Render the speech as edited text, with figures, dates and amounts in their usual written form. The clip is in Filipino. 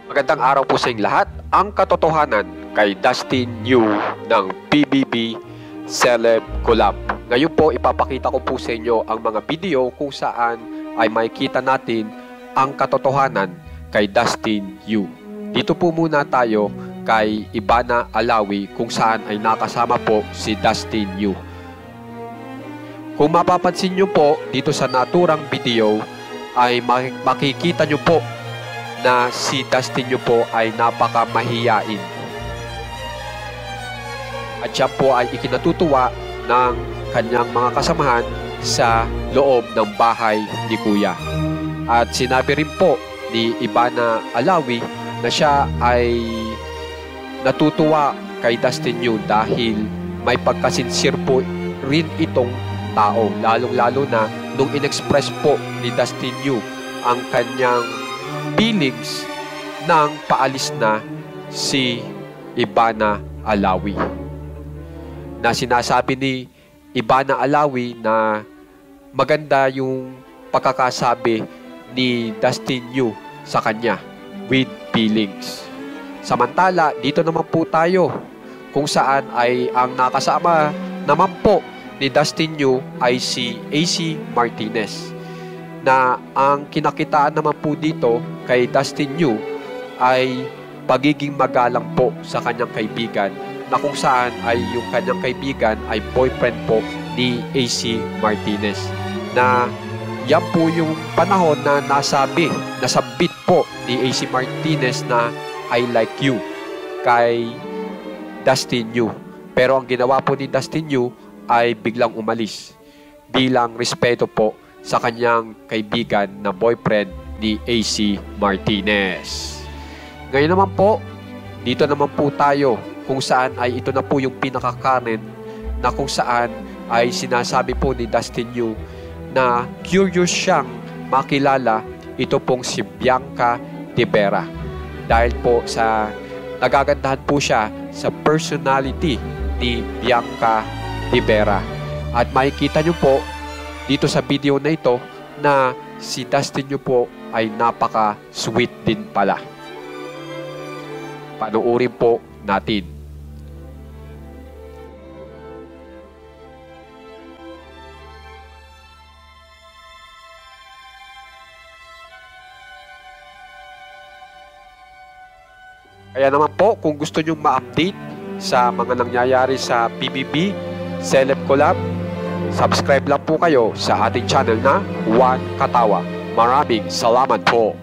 Magandang araw po sa inyong lahat. Ang katotohanan kay Dustin Yu ng PBB Celeb Collab. Ngayon po ipapakita ko po sa inyo ang mga video kung saan ay makikita natin ang katotohanan kay Dustin Yu. Dito po muna tayo kay Ivana Alawi kung saan ay nakasama po si Dustin Yu. Kung mapapansin nyo po dito sa naturang video ay makikita nyo po na si Dustin Yu po ay napakamahiyain. At siya po ay ikinatutuwa ng kanyang mga kasamahan sa loob ng bahay ni Kuya. At sinabi rin po ni Ivana Alawi na siya ay natutuwa kay Dustin Yu dahil may pagkasincere po rin itong tao. Lalong-lalo na nung inexpress po ni Dustin Yu ang kanyang feelings nang paalis na si Ivana Alawi. Na sinasabi ni Ivana Alawi na maganda yung pagkakasabi ni Dustin Yu sa kanya with feelings. Samantala, dito naman po tayo kung saan ay ang nakasama naman po ni Dustin Yu ay si AC Martinez. Na ang kinakitaan naman po dito kay Dustin Yu ay pagiging magalang po sa kanyang kaibigan na kung saan ay yung kanyang kaibigan ay boyfriend po ni AC Martinez. Na yan po yung panahon na nasabit po ni AC Martinez na I like you kay Dustin Yu. Pero ang ginawa po ni Dustin Yu ay biglang umalis bilang respeto po sa kanyang kaibigan na boyfriend ni AC Martinez. Ngayon naman po, dito naman po tayo kung saan ay ito na po yung pinaka-current na kung saan ay sinasabi po ni Dustin Yu na curious siyang makilala ito pong si Bianca De Vera. Dahil po sa nagagandahan po siya sa personality ni Bianca De Vera. At makikita nyo po dito sa video na ito na si Dustin Yu po ay napaka-sweet din pala. Panuorin po natin. Kaya naman po, kung gusto nyo ma-update sa mga nangyayari sa PBB Celeb Collab, subscribe lang po kayo sa ating channel na Juan Katawa. Maraming salamat po.